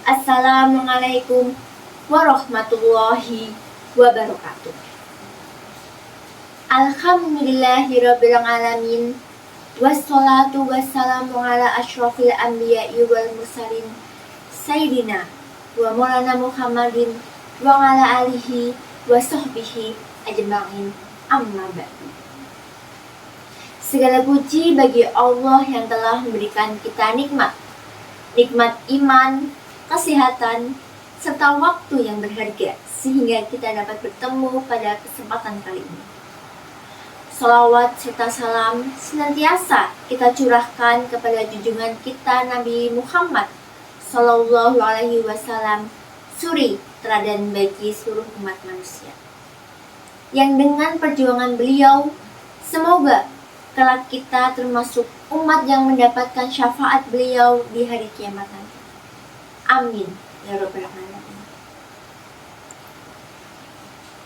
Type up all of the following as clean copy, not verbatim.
Assalamualaikum warahmatullahi wabarakatuh. Alhamdulillahirabbil alamin. Wassalatu wassalamu ala asyrofil anbiya'i wal mursalin Sayyidina wa maulana Muhammadin wa ala alihi wa sahbihi ajma'in, amma ba'du. Segala puji bagi Allah yang telah memberikan kita nikmat iman, kesehatan, serta waktu yang berharga sehingga kita dapat bertemu pada kesempatan kali ini. Salawat serta salam senantiasa kita curahkan kepada junjungan kita Nabi Muhammad Sallallahu Alaihi Wasallam, suri teladan bagi seluruh umat manusia. Yang dengan perjuangan beliau, semoga kelak kita termasuk umat yang mendapatkan syafaat beliau di hari kiamat nanti. Amin ya rabbal alamin.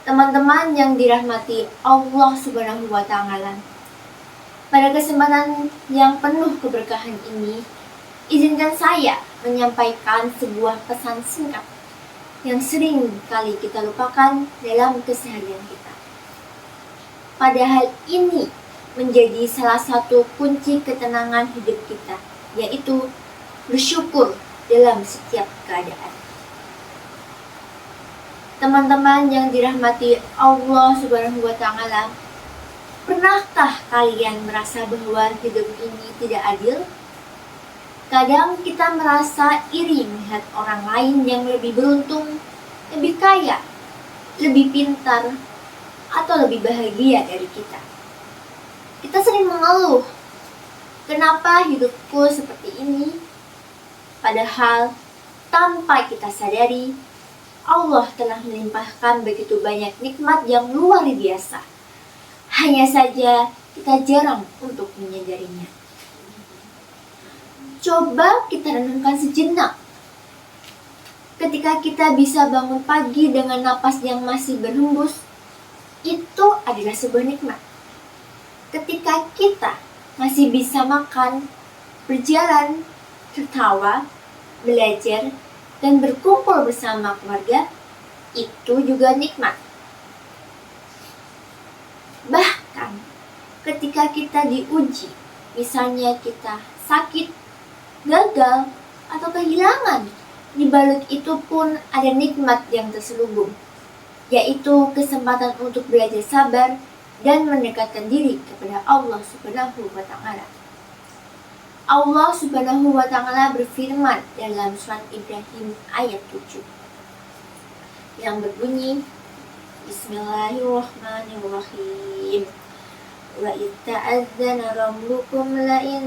Teman-teman yang dirahmati Allah Subhanahu wa taala, pada kesempatan yang penuh keberkahan ini, izinkan saya menyampaikan sebuah pesan singkat yang sering kali kita lupakan dalam keseharian kita. Padahal ini menjadi salah satu kunci ketenangan hidup kita, yaitu bersyukur dalam setiap keadaan. Teman-teman yang dirahmati Allah Subhanahu wa taala, pernahkah kalian merasa bahwa hidup ini tidak adil? Kadang kita merasa iri melihat orang lain yang lebih beruntung, lebih kaya, lebih pintar, atau lebih bahagia dari kita. Kita sering mengeluh, kenapa hidupku seperti ini? Padahal tanpa kita sadari, Allah telah melimpahkan begitu banyak nikmat yang luar biasa. Hanya saja kita jarang untuk menyadarinya. Coba kita renungkan sejenak. Ketika kita bisa bangun pagi dengan napas yang masih berhembus, itu adalah sebuah nikmat. Ketika kita masih bisa makan, berjalan, tertawa, belajar, dan berkumpul bersama keluarga, itu juga nikmat. Bahkan ketika kita diuji, misalnya kita sakit, gagal, atau kehilangan, di balik itu pun ada nikmat yang terselubung, yaitu kesempatan untuk belajar sabar dan mendekatkan diri kepada Allah Subhanahu wa taala. Allah Subhanahu wa taala berfirman dalam surat Ibrahim ayat 7 yang berbunyi, Bismillahirrahmanirrahim. Wa itta'adzana rabbukum la in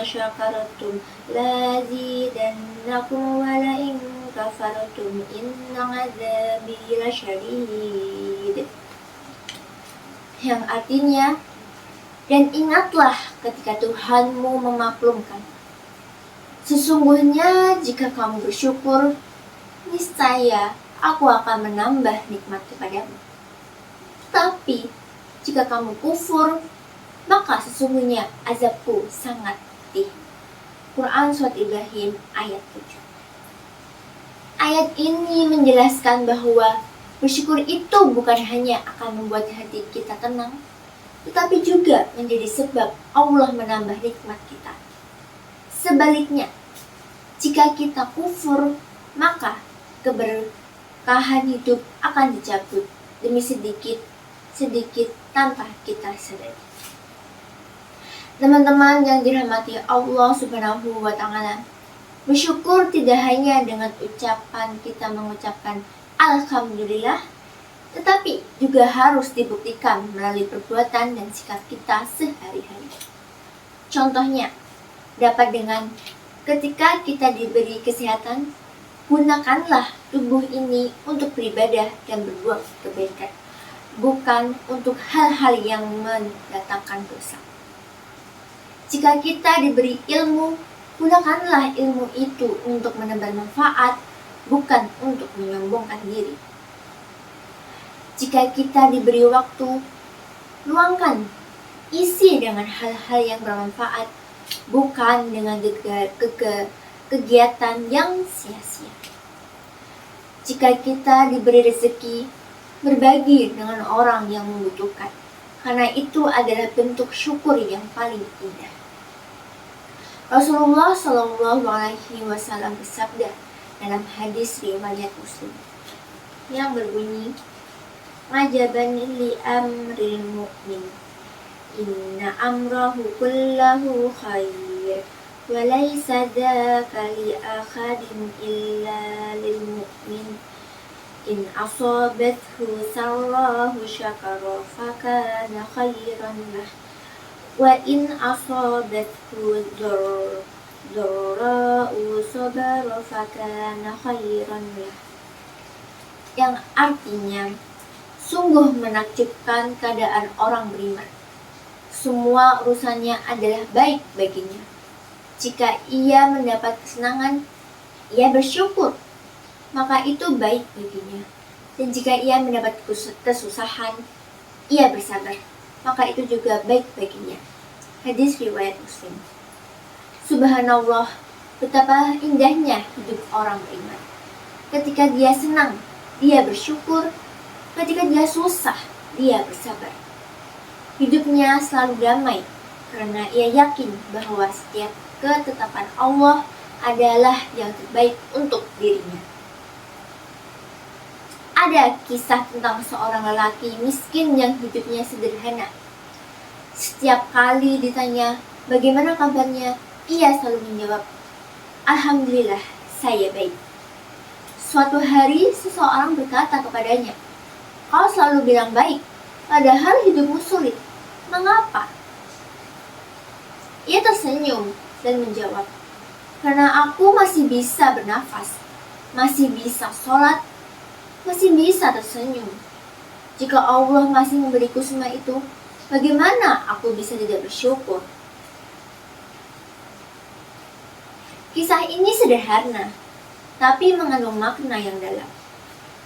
syakartum la zidannakum wa la in kafartum inna 'adzabi lasyadid. Yang artinya, dan ingatlah ketika Tuhanmu memaklumkan. Sesungguhnya jika kamu bersyukur, niscaya aku akan menambah nikmat kepadamu. Tapi jika kamu kufur, maka sesungguhnya azabku sangat pedih. Quran Surat Ibrahim ayat 7. Ayat ini menjelaskan bahwa bersyukur itu bukan hanya akan membuat hati kita tenang, tetapi juga menjadi sebab Allah menambah nikmat kita. Sebaliknya, jika kita kufur, maka keberkahan hidup akan dicabut demi sedikit tanpa kita sadari. Teman-teman yang dirahmati Allah Subhanahu wa taala, bersyukur tidak hanya dengan ucapan kita mengucapkan Alhamdulillah, tetapi juga harus dibuktikan melalui perbuatan dan sikap kita sehari-hari. Contohnya, dapat dengan ketika kita diberi kesehatan, gunakanlah tubuh ini untuk beribadah dan berbuat kebaikan, bukan untuk hal-hal yang mendatangkan dosa. Jika kita diberi ilmu, gunakanlah ilmu itu untuk menebar manfaat, bukan untuk menyombongkan diri. Jika kita diberi waktu, luangkan, isi dengan hal-hal yang bermanfaat, bukan dengan kegiatan yang sia-sia. Jika kita diberi rezeki, berbagi dengan orang yang membutuhkan, karena itu adalah bentuk syukur yang paling indah. Rasulullah Shallallahu Alaihi Wasallam bersabda dalam hadis riwayat Muslim yang berbunyi, "Ajaban li amril mu'min, inna amrahu kullahu khair, wa laysa dzaka li ahadin illa lil mu'min. In asabathu sarrahu syakara fakana khairan lah, wa in asabathu dharra'u sabara fakana khairan lah." Yang artinya, sungguh menakjubkan keadaan orang beriman. Semua urusannya adalah baik baginya. Jika ia mendapat kesenangan, ia bersyukur, maka itu baik baginya. Dan jika ia mendapat kesusahan, ia bersabar, maka itu juga baik baginya. Hadis riwayat Muslim. Subhanallah, betapa indahnya hidup orang beriman. Ketika dia senang, dia bersyukur. Ketika dia susah, dia bersabar. Hidupnya selalu damai karena ia yakin bahwa setiap ketetapan Allah adalah yang terbaik untuk dirinya. Ada kisah tentang seorang lelaki miskin yang hidupnya sederhana. Setiap kali ditanya bagaimana kabarnya, ia selalu menjawab, "Alhamdulillah, saya baik." Suatu hari seseorang berkata kepadanya, "Kau selalu bilang baik, padahal hidupmu sulit. Mengapa?" Ia tersenyum dan menjawab, "Karena aku masih bisa bernafas, masih bisa sholat, masih bisa tersenyum. Jika Allah masih memberiku semua itu, bagaimana aku bisa tidak bersyukur?" Kisah ini sederhana, tapi mengandung makna yang dalam.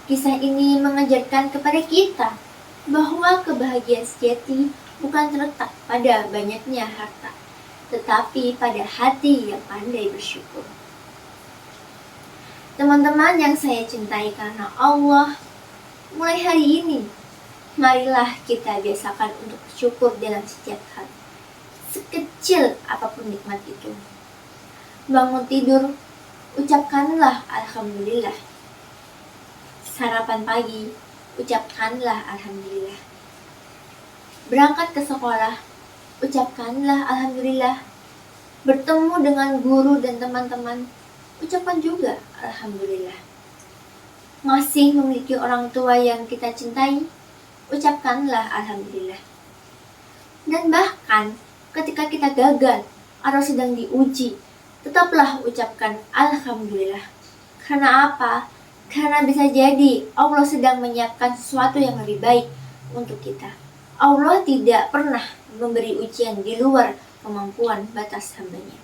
Kisah ini mengajarkan kepada kita bahwa kebahagiaan sejati bukan terletak pada banyaknya harta, tetapi pada hati yang pandai bersyukur. Teman-teman yang saya cintai karena Allah, mulai hari ini, marilah kita biasakan untuk bersyukur dalam setiap hal, sekecil apapun nikmat itu. Bangun tidur, ucapkanlah Alhamdulillah. Sarapan pagi, ucapkanlah Alhamdulillah. Berangkat ke sekolah, ucapkanlah Alhamdulillah. Bertemu dengan guru dan teman-teman, ucapkan juga Alhamdulillah. Masih memiliki orang tua yang kita cintai, ucapkanlah Alhamdulillah. Dan bahkan ketika kita gagal atau sedang diuji, tetaplah ucapkan Alhamdulillah. Karena apa? Karena bisa jadi Allah sedang menyiapkan sesuatu yang lebih baik untuk kita. Allah tidak pernah memberi ujian di luar kemampuan batas hambanya.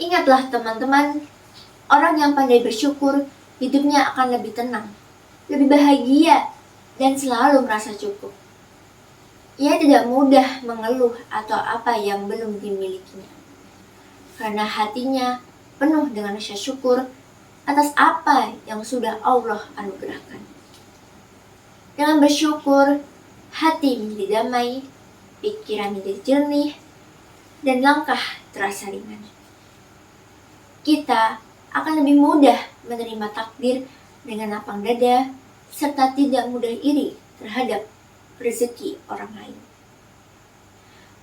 Ingatlah teman-teman, orang yang pandai bersyukur, hidupnya akan lebih tenang, lebih bahagia, dan selalu merasa cukup. Ia tidak mudah mengeluh atau apa yang belum dimilikinya, karena hatinya penuh dengan rasa syukur atas apa yang sudah Allah anugerahkan. Dengan bersyukur, hati menjadi damai, pikiran menjadi jernih, dan langkah terasa ringan. Kita akan lebih mudah menerima takdir dengan lapang dada, serta tidak mudah iri terhadap rezeki orang lain.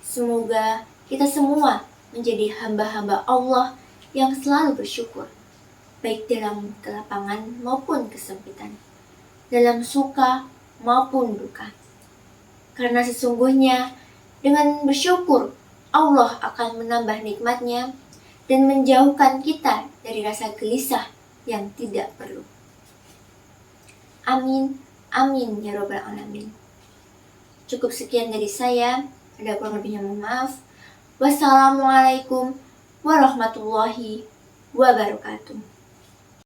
Semoga kita semua menjadi hamba-hamba Allah yang selalu bersyukur, baik dalam kelapangan maupun kesempitan, dalam suka maupun duka. Karena sesungguhnya dengan bersyukur, Allah akan menambah nikmatnya dan menjauhkan kita dari rasa gelisah yang tidak perlu. Amin, amin ya robbal alamin. Cukup sekian dari saya, ada kurang lebihnya mohon maaf. Wassalamualaikum warahmatullahi wabarakatuh.